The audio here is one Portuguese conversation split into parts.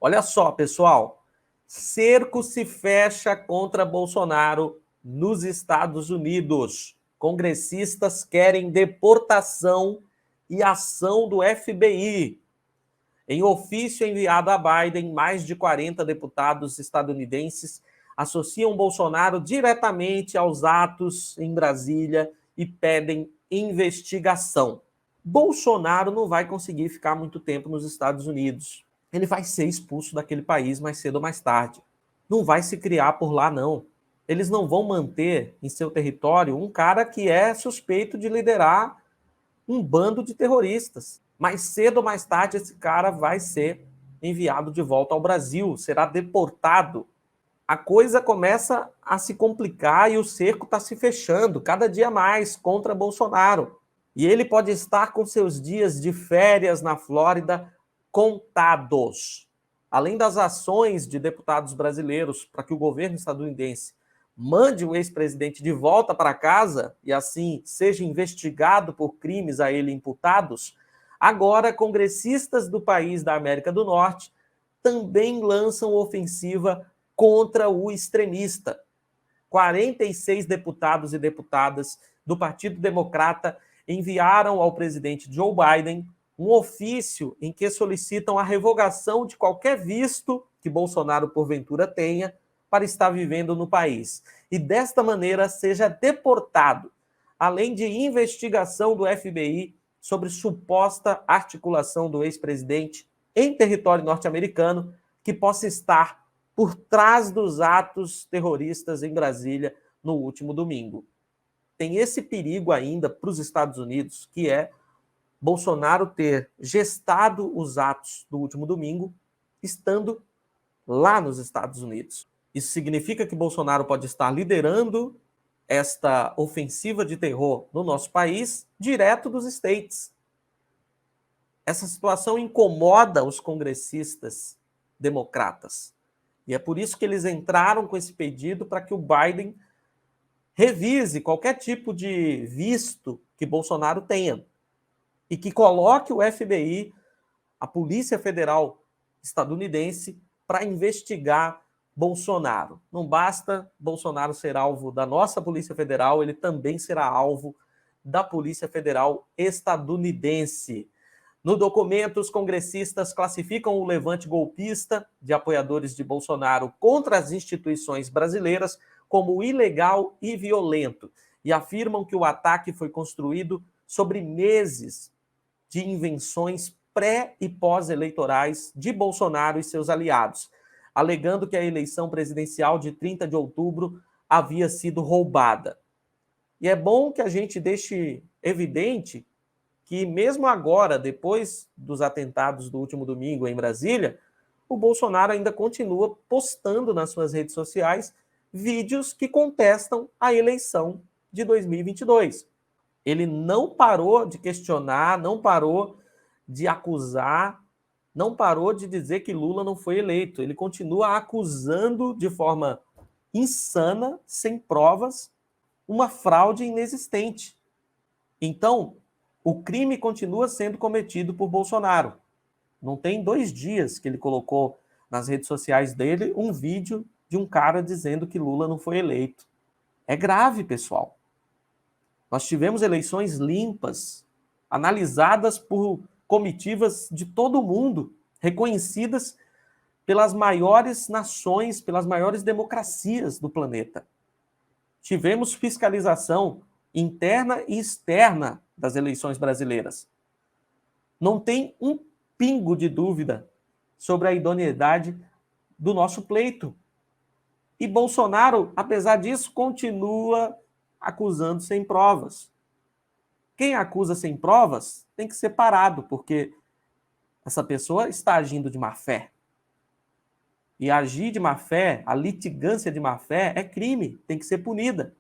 Olha só, pessoal, cerco se fecha contra Bolsonaro nos Estados Unidos. Congressistas querem deportação e ação do FBI. Em ofício enviado a Biden, mais de 40 deputados estadunidenses associam Bolsonaro diretamente aos atos em Brasília e pedem investigação. Bolsonaro não vai conseguir ficar muito tempo nos Estados Unidos. Ele vai ser expulso daquele país mais cedo ou mais tarde. Não vai se criar por lá, não. Eles não vão manter em seu território um cara que é suspeito de liderar um bando de terroristas. Mais cedo ou mais tarde, esse cara vai ser enviado de volta ao Brasil, será deportado. A coisa começa a se complicar e o cerco está se fechando cada dia mais contra Bolsonaro. E ele pode estar com seus dias de férias na Flórida contados. Além das ações de deputados brasileiros para que o governo estadunidense mande o ex-presidente de volta para casa e assim seja investigado por crimes a ele imputados, agora congressistas do país da América do Norte também lançam ofensiva contra o extremista. 46 deputados e deputadas do Partido Democrata enviaram ao presidente Joe Biden um ofício em que solicitam a revogação de qualquer visto que Bolsonaro, porventura, tenha para estar vivendo no país. E desta maneira seja deportado, além de investigação do FBI sobre suposta articulação do ex-presidente em território norte-americano que possa estar por trás dos atos terroristas em Brasília no último domingo. Tem esse perigo ainda para os Estados Unidos, que é Bolsonaro ter gestado os atos do último domingo, estando lá nos Estados Unidos. Isso significa que Bolsonaro pode estar liderando esta ofensiva de terror no nosso país, direto dos States. Essa situação incomoda os congressistas democratas. E é por isso que eles entraram com esse pedido para que o Biden revise qualquer tipo de visto que Bolsonaro tenha e que coloque o FBI, a Polícia Federal estadunidense, para investigar Bolsonaro. Não basta Bolsonaro ser alvo da nossa Polícia Federal, ele também será alvo da Polícia Federal estadunidense. No documento, os congressistas classificam o levante golpista de apoiadores de Bolsonaro contra as instituições brasileiras como ilegal e violento e afirmam que o ataque foi construído sobre meses de invenções pré- e pós-eleitorais de Bolsonaro e seus aliados, alegando que a eleição presidencial de 30 de outubro havia sido roubada. E é bom que a gente deixe evidente que mesmo agora, depois dos atentados do último domingo em Brasília, o Bolsonaro ainda continua postando nas suas redes sociais vídeos que contestam a eleição de 2022. Ele não parou de questionar, não parou de acusar, não parou de dizer que Lula não foi eleito. Ele continua acusando de forma insana, sem provas, uma fraude inexistente. Então, o crime continua sendo cometido por Bolsonaro. Não tem 2 dias que ele colocou nas redes sociais dele um vídeo de um cara dizendo que Lula não foi eleito. É grave, pessoal. Nós tivemos eleições limpas, analisadas por comitivas de todo o mundo, reconhecidas pelas maiores nações, pelas maiores democracias do planeta. Tivemos fiscalização interna e externa das eleições brasileiras. Não tem um pingo de dúvida sobre a idoneidade do nosso pleito. E Bolsonaro, apesar disso, continua acusando sem provas. Quem acusa sem provas tem que ser parado, porque essa pessoa está agindo de má fé. E agir de má fé, a litigância de má fé, é crime, tem que ser punida.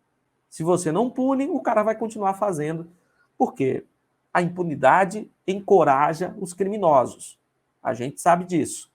Se você não pune, o cara vai continuar fazendo, porque a impunidade encoraja os criminosos. A gente sabe disso.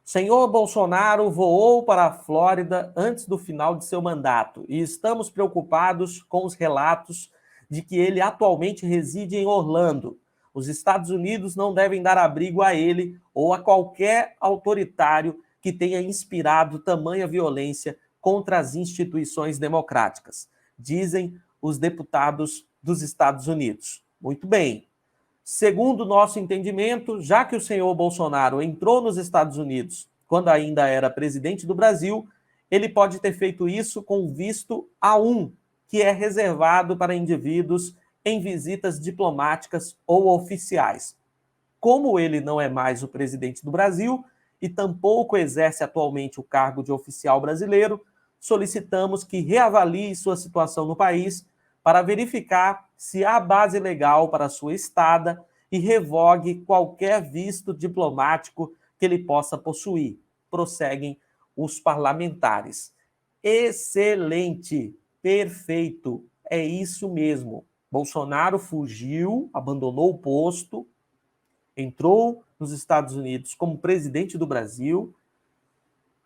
O senhor Bolsonaro voou para a Flórida antes do final de seu mandato e estamos preocupados com os relatos de que ele atualmente reside em Orlando. Os Estados Unidos não devem dar abrigo a ele ou a qualquer autoritário que tenha inspirado tamanha violência contra as instituições democráticas, dizem os deputados dos Estados Unidos. Muito bem. Segundo nosso entendimento, já que o senhor Bolsonaro entrou nos Estados Unidos quando ainda era presidente do Brasil, ele pode ter feito isso com visto A1, que é reservado para indivíduos em visitas diplomáticas ou oficiais. Como ele não é mais o presidente do Brasil e tampouco exerce atualmente o cargo de oficial brasileiro, solicitamos que reavalie sua situação no país para verificar se há base legal para sua estada e revogue qualquer visto diplomático que ele possa possuir. Prosseguem os parlamentares. Excelente, perfeito, é isso mesmo. Bolsonaro fugiu, abandonou o posto, entrou nos Estados Unidos como presidente do Brasil,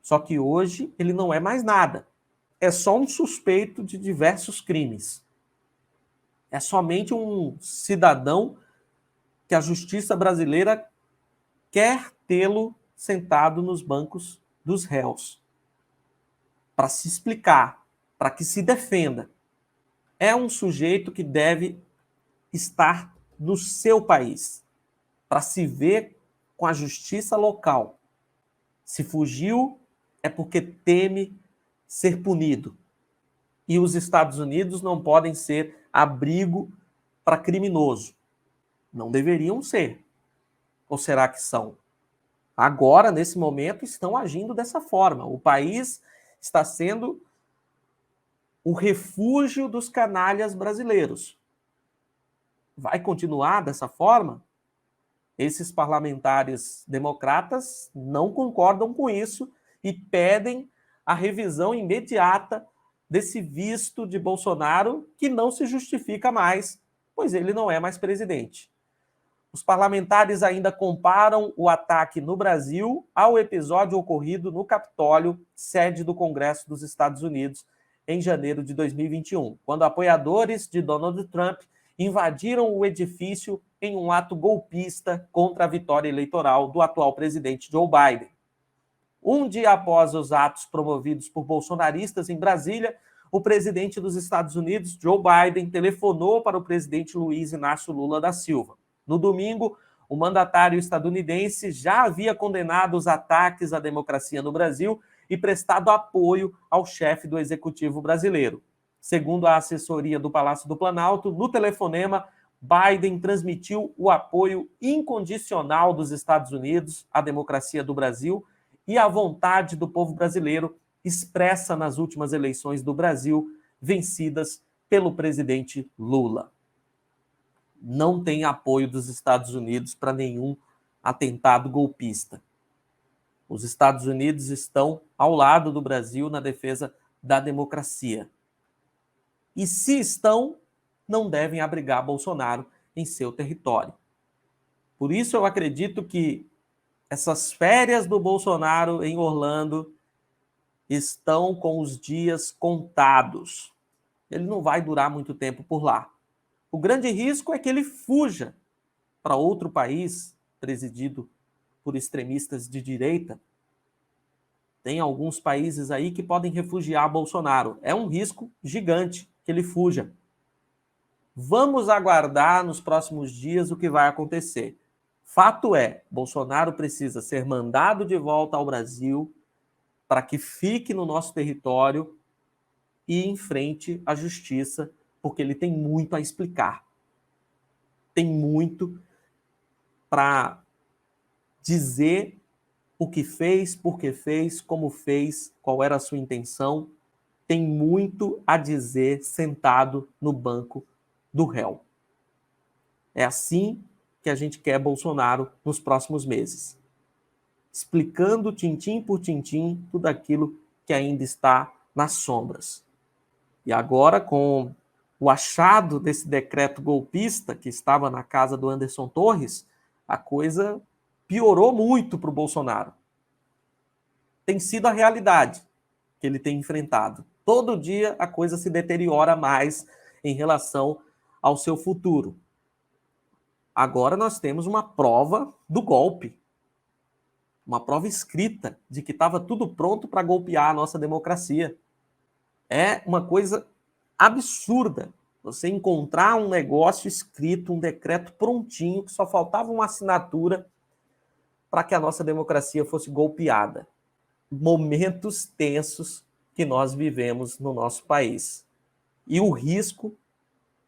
só que hoje ele não é mais nada. É só um suspeito de diversos crimes. É somente um cidadão que a justiça brasileira quer tê-lo sentado nos bancos dos réus para se explicar, para que se defenda. É um sujeito que deve estar no seu país, para se ver com a justiça local. Se fugiu, é porque teme ser punido. E os Estados Unidos não podem ser abrigo para criminoso. Não deveriam ser. Ou será que são? Agora, nesse momento, estão agindo dessa forma. O país está sendo o refúgio dos canalhas brasileiros. Vai continuar dessa forma? Esses parlamentares democratas não concordam com isso e pedem a revisão imediata desse visto de Bolsonaro, que não se justifica mais, pois ele não é mais presidente. Os parlamentares ainda comparam o ataque no Brasil ao episódio ocorrido no Capitólio, sede do Congresso dos Estados Unidos, em janeiro de 2021, quando apoiadores de Donald Trump invadiram o edifício em um ato golpista contra a vitória eleitoral do atual presidente Joe Biden. Um dia após os atos promovidos por bolsonaristas em Brasília, o presidente dos Estados Unidos, Joe Biden, telefonou para o presidente Luiz Inácio Lula da Silva. No domingo, o mandatário estadunidense já havia condenado os ataques à democracia no Brasil e prestado apoio ao chefe do executivo brasileiro. Segundo a assessoria do Palácio do Planalto, no telefonema, Biden transmitiu o apoio incondicional dos Estados Unidos à democracia do Brasil e a vontade do povo brasileiro expressa nas últimas eleições do Brasil, vencidas pelo presidente Lula. Não tem apoio dos Estados Unidos para nenhum atentado golpista. Os Estados Unidos estão ao lado do Brasil na defesa da democracia. E se estão, não devem abrigar Bolsonaro em seu território. Por isso eu acredito que essas férias do Bolsonaro em Orlando estão com os dias contados. Ele não vai durar muito tempo por lá. O grande risco é que ele fuja para outro país presidido por extremistas de direita. Tem alguns países aí que podem refugiar Bolsonaro. É um risco gigante que ele fuja. Vamos aguardar nos próximos dias o que vai acontecer. Fato é, Bolsonaro precisa ser mandado de volta ao Brasil para que fique no nosso território e enfrente a justiça, porque ele tem muito a explicar. Tem muito para dizer o que fez, por que fez, como fez, qual era a sua intenção. Tem muito a dizer sentado no banco do réu. É assim que a gente quer Bolsonaro nos próximos meses. Explicando tintim por tintim tudo aquilo que ainda está nas sombras. E agora, com o achado desse decreto golpista que estava na casa do Anderson Torres, a coisa piorou muito para o Bolsonaro. Tem sido a realidade que ele tem enfrentado. Todo dia a coisa se deteriora mais em relação ao seu futuro. Agora nós temos uma prova do golpe, uma prova escrita de que estava tudo pronto para golpear a nossa democracia. É uma coisa absurda você encontrar um negócio escrito, um decreto prontinho, que só faltava uma assinatura para que a nossa democracia fosse golpeada. Momentos tensos que nós vivemos no nosso país. E o risco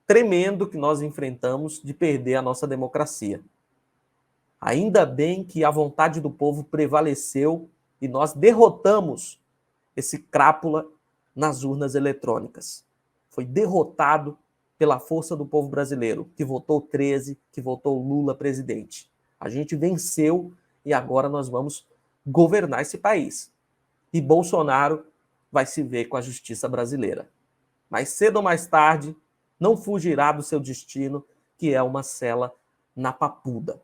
tremendo que nós enfrentamos de perder a nossa democracia. Ainda bem que a vontade do povo prevaleceu e nós derrotamos esse crápula nas urnas eletrônicas. Foi derrotado pela força do povo brasileiro, que votou 13, que votou Lula presidente. A gente venceu e agora nós vamos governar esse país. E Bolsonaro vai se ver com a justiça brasileira. Mais cedo ou mais tarde, não fugirá do seu destino, que é uma cela na Papuda.